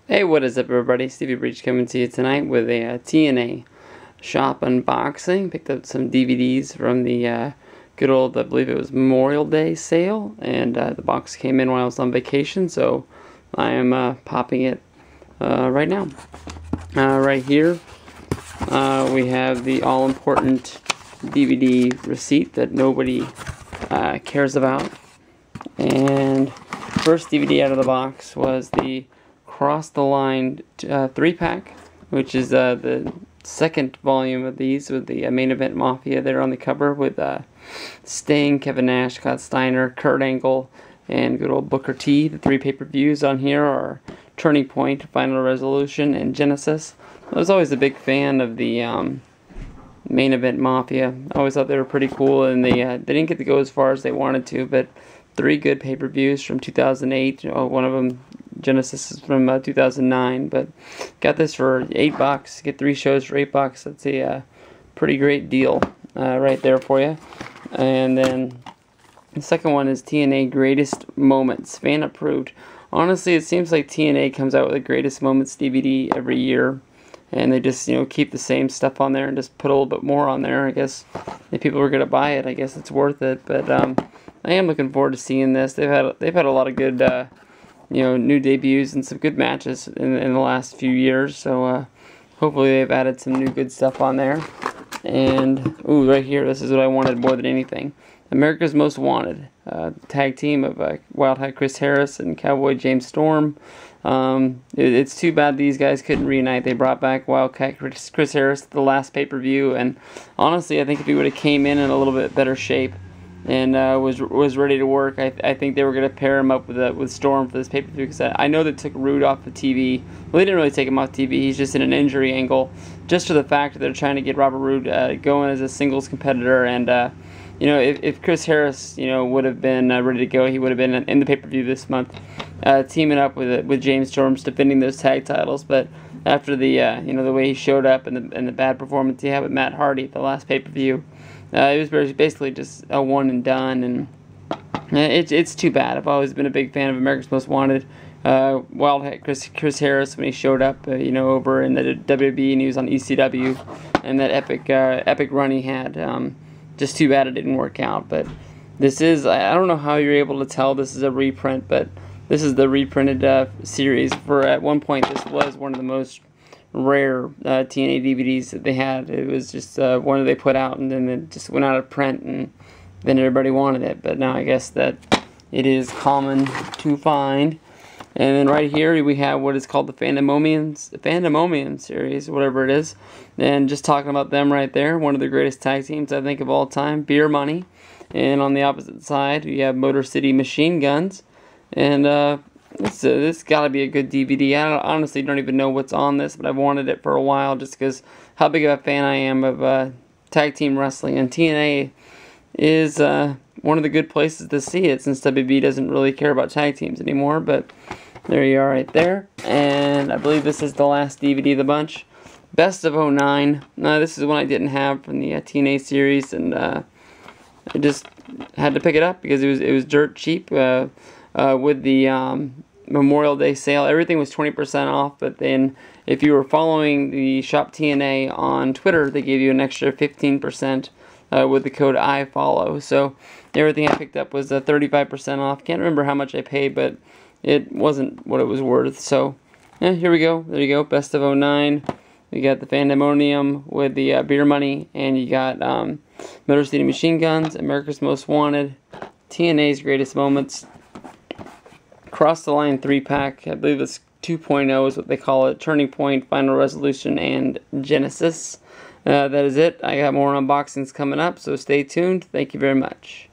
Hey, what is up, everybody? Stevie Breach coming to you tonight with a TNA Shop unboxing. Picked up some DVDs from the good old, I believe it was Memorial Day sale, and the box came in while I was on vacation, so I am popping it right now. Right here, we have the all-important DVD receipt that nobody cares about. And first DVD out of the box was the Cross the Line 3-pack, which is the second volume of these with the Main Event Mafia there on the cover with Sting, Kevin Nash, Scott Steiner, Kurt Angle, and good old Booker T. The 3 pay-per-views on here are Turning Point, Final Resolution, and Genesis. I was always a big fan of the Main Event Mafia. I always thought they were pretty cool, and they didn't get to go as far as they wanted to, but 3 good pay-per-views from 2008. One of them, Genesis, is from 2009, but got this for $8. Get 3 shows for $8. That's a pretty great deal right there for you. And then the second one is TNA Greatest Moments, fan approved. Honestly, it seems like TNA comes out with a Greatest Moments DVD every year, and they just keep the same stuff on there and just put a little bit more on there. I guess if people are gonna buy it, I guess it's worth it. But I am looking forward to seeing this. They've had a lot of good new debuts and some good matches in the last few years. So hopefully they've added some new good stuff on there. And ooh, right here, this is what I wanted more than anything. America's Most Wanted, tag team of Wildcat Chris Harris and Cowboy James Storm. It's too bad these guys couldn't reunite. They brought back Wildcat Chris Harris at the last pay-per-view, and honestly, I think if he would have came in a little bit better shape and was ready to work, I think they were going to pair him up with Storm for this pay-per-view, because I know they took Rude off the TV. Well, they didn't really take him off TV. He's just in an injury angle, just for the fact that they're trying to get Robert Roode going as a singles competitor. And if Chris Harris would have been ready to go, he would have been in the pay-per-view this month, teaming up with James Storms, defending those tag titles. But after the the way he showed up and the bad performance he had with Matt Hardy at the last pay-per-view, it was basically just a one and done, and it's too bad. I've always been a big fan of America's Most Wanted. Wildcat Chris Harris, when he showed up over in the WWE, and he was on ECW, and that epic run he had. Just too bad it didn't work out. But this is, I don't know how you're able to tell this is a reprint, but this is the reprinted series. At one point, this was one of the most rare TNA DVDs that they had. It was just one that they put out, and then it just went out of print, and then everybody wanted it. But now I guess that it is common to find. And then right here we have what is called the Fandamomian series, whatever it is. And just talking about them right there, one of the greatest tag teams I think of all time, Beer Money. And on the opposite side we have Motor City Machine Guns. And this got to be a good DVD. I honestly don't even know what's on this, but I've wanted it for a while just because how big of a fan I am of tag team wrestling. And TNA is one of the good places to see it, since WB doesn't really care about tag teams anymore. But there you are right there. And I believe this is the last DVD of the bunch. Best of 09. This is one I didn't have from the TNA series, and I just had to pick it up because it was dirt cheap with the Memorial Day sale. Everything was 20% off, but then if you were following the Shop TNA on Twitter, they gave you an extra 15% with the code IFOLLOW. So everything I picked up was 35% off. Can't remember how much I paid, but it wasn't what it was worth. So yeah, here we go. There you go. Best of 09. You got the Fandemonium with the Beer Money, and you got Motor City Machine Guns, America's Most Wanted, TNA's Greatest Moments, Cross the Line 3-pack, I believe it's 2.0 is what they call it, Turning Point, Final Resolution, and Genesis. That is it. I got more unboxings coming up, so stay tuned. Thank you very much.